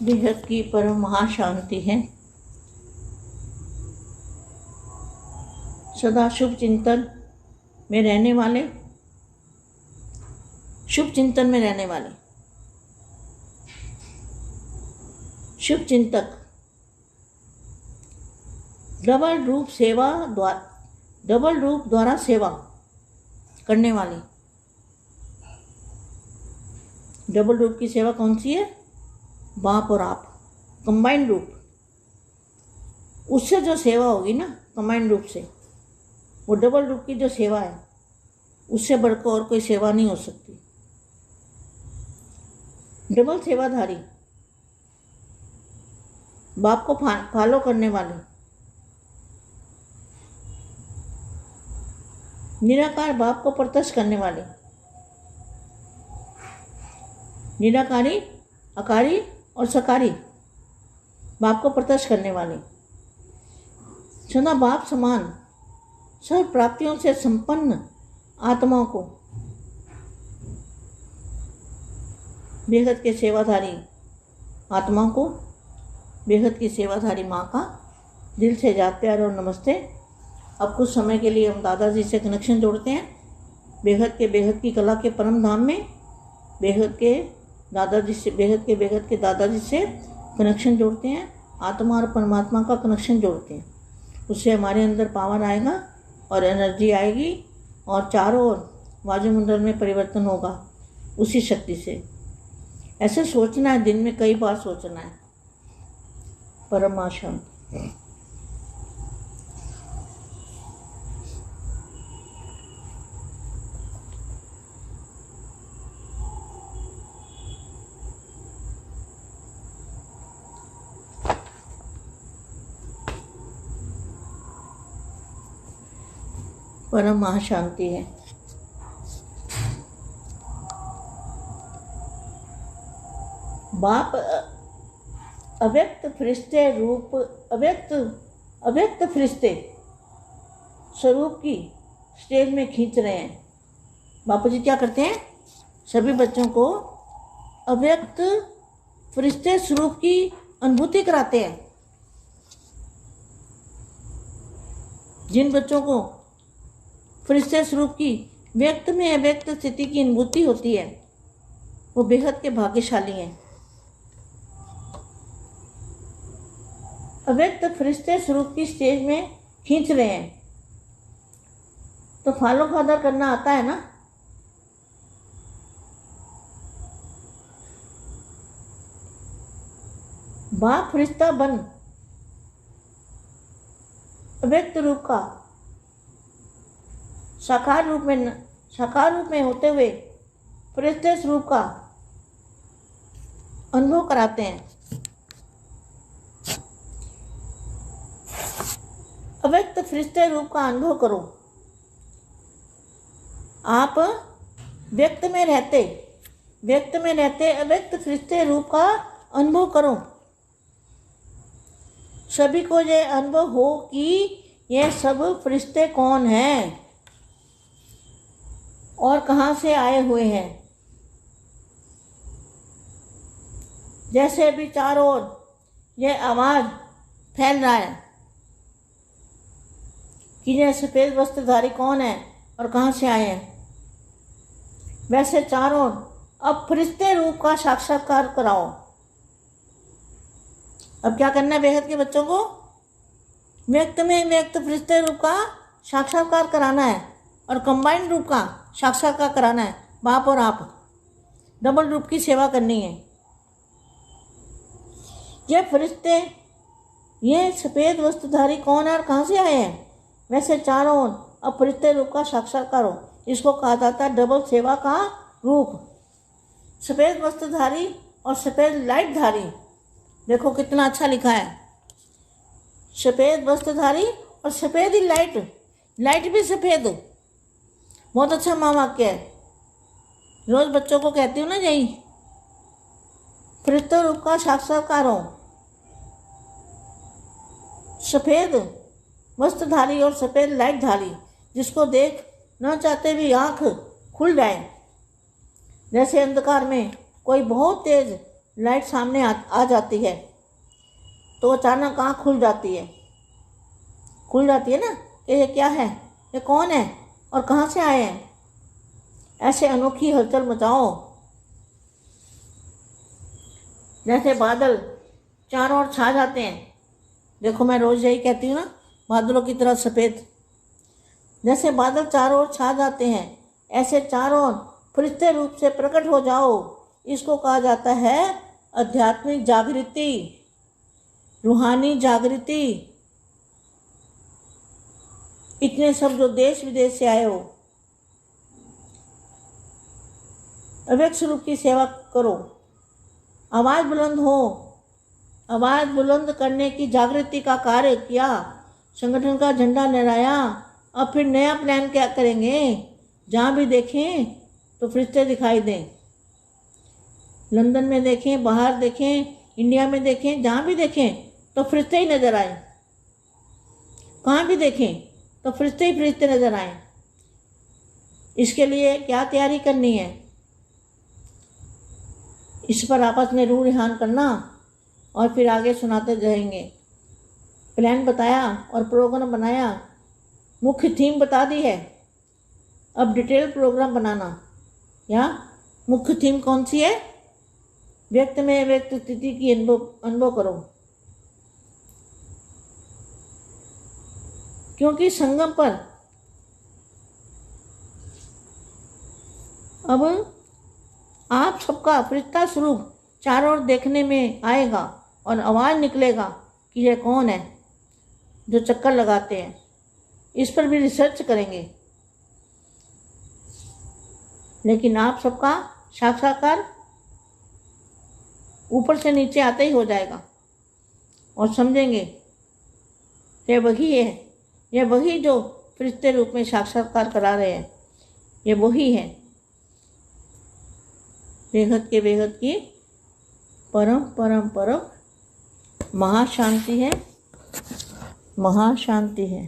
बेहद की परम महाशांति है। सदा शुभ चिंतन में रहने वाले, शुभ चिंतन में रहने वाले शुभ चिंतक, डबल रूप द्वारा सेवा करने वाले। डबल रूप की सेवा कौन सी है? बाप और आप, कंबाइंड रूप। उससे जो सेवा होगी ना कंबाइंड रूप से, वो डबल रूप की जो सेवा है, उससे बढ़कर और कोई सेवा नहीं हो सकती। डबल सेवाधारी, बाप को फॉलो करने वाले, निराकार बाप को प्रत्यक्ष करने वाले, निराकारी, अकारी और सकारी बाप को प्रत्यक्ष करने वाले, सदा बाप समान सर्व प्राप्तियों से संपन्न आत्माओं को बेहद के सेवाधारी आत्माओं को बेहद की सेवाधारी माँ का दिल से याद प्यार और नमस्ते। अब कुछ समय के लिए हम दादाजी से कनेक्शन जोड़ते हैं। बेहद की कला के परम धाम में बेहद के दादाजी से कनेक्शन जोड़ते हैं। आत्मा और परमात्मा का कनेक्शन जोड़ते हैं। उससे हमारे अंदर पावर आएगा और एनर्जी आएगी और चारों ओर वायुमंडल में परिवर्तन होगा उसी शक्ति से। ऐसे सोचना है, दिन में कई बार सोचना है। परम शांति। परम महाशांति है। बाप अव्यक्त फरिश्ते रूप अव्यक्त फरिश्ते स्वरूप की स्टेज में खींच रहे हैं। बापू जी क्या करते हैं? सभी बच्चों को अव्यक्त फरिश्ते स्वरूप की अनुभूति कराते हैं। जिन बच्चों को फरिश्ते स्वरूप की व्यक्त में अव्यक्त स्थिति की अनुभूति होती है, वो बेहद के भाग्यशाली हैं। अव्यक्त फरिश्ते स्वरूप की स्टेज में खींच रहे हैं तो फॉलो फादर करना आता है ना। बाप फरिश्ता बन अव्यक्त रूप का साकार रूप में होते हुए फरिश्ते स्वरूप का अनुभव कराते हैं। अव्यक्त फरिश्ते रूप का अनुभव करो। आप व्यक्त में रहते अव्यक्त फरिश्ते रूप का अनुभव करो। सभी को यह अनुभव हो कि ये सब फरिश्ते कौन हैं और कहाँ से आए हुए हैं। जैसे अभी चारों ओर यह आवाज़ फैल रहा है कि यह सफ़ेद वस्त्रधारी कौन है और कहाँ से आए हैं, वैसे चारों ओर अब फरिश्ते रूप का साक्षात्कार कराओ। अब क्या करना है? बेहद के बच्चों को व्यक्त में व्यक्त फरिश्ते रूप का साक्षात्कार कराना है और कंबाइंड रूप का साक्षात्कार कराना है। बाप और आप डबल रूप की सेवा करनी है। ये फरिश्ते, ये सफ़ेद वस्त्रधारी कौन है और कहाँ से आए हैं, वैसे चारों ओर अब फरिश्ते रूप का साक्षात्कार हो। इसको कहा जाता है डबल सेवा का रूप। सफ़ेद वस्त्रधारी और सफ़ेद लाइटधारी, देखो कितना अच्छा लिखा है। सफ़ेद वस्त्रधारी और सफ़ेद ही लाइट भी सफ़ेद। बहुत अच्छा माँ वाक्य है। रोज़ बच्चों को कहती हूँ ना, यही फरिश्ते रूप का साक्षात्कार हो। सफ़ेद वस्त्रधारी और सफ़ेद लाइटधारी, जिसको देख न चाहते भी आँख खुल जाए। जैसे अंधकार में कोई बहुत तेज लाइट सामने आ जाती है तो अचानक आँख खुल जाती है ना कि ये क्या है, ये कौन है और कहाँ से आए हैं। ऐसे अनोखी हलचल मचाओ जैसे बादल चारों ओर छा जाते हैं। देखो मैं रोज़ यही कहती हूँ ना, बादलों की तरह सफ़ेद। जैसे बादल चारों ओर छा जाते हैं ऐसे चारों ओर फरिश्ते रूप से प्रकट हो जाओ। इसको कहा जाता है आध्यात्मिक जागृति, रूहानी जागृति। इतने सब जो देश विदेश से आए हो, अव्यक्त स्वरूप की सेवा करो। आवाज़ बुलंद हो, आवाज़ बुलंद करने की जागृति का कार्य किया, संगठन का झंडा लहराया। अब फिर नया प्लान क्या करेंगे। जहाँ भी देखें तो फरिश्ते दिखाई दें। लंदन में देखें, बाहर देखें, इंडिया में देखें, जहाँ भी देखें तो फरिश्ते ही नज़र आए। कहाँ भी देखें तो फरिश्ते ही फरिश्ते नज़र आए। इसके लिए क्या तैयारी करनी है, इस पर आपस में रूह रिहान करना और फिर आगे सुनाते जाएंगे। प्लान बताया और प्रोग्राम बनाया, मुख्य थीम बता दी है। अब डिटेल प्रोग्राम बनाना। या मुख्य थीम कौन सी है, व्यक्त में व्यक्त स्थिति की अनुभव करो। क्योंकि संगम पर अब आप सबका फरिश्ता स्वरूप चारों ओर देखने में आएगा और आवाज़ निकलेगा कि यह कौन है जो चक्कर लगाते हैं। इस पर भी रिसर्च करेंगे, लेकिन आप सबका साक्षात्कार ऊपर से नीचे आते ही हो जाएगा और समझेंगे ये वही है, ये वही जो फरिश्ते रूप में साक्षात्कार करा रहे हैं, ये वही है। बेहद के बेहद की परम परम परम महाशांति है, महाशांति है।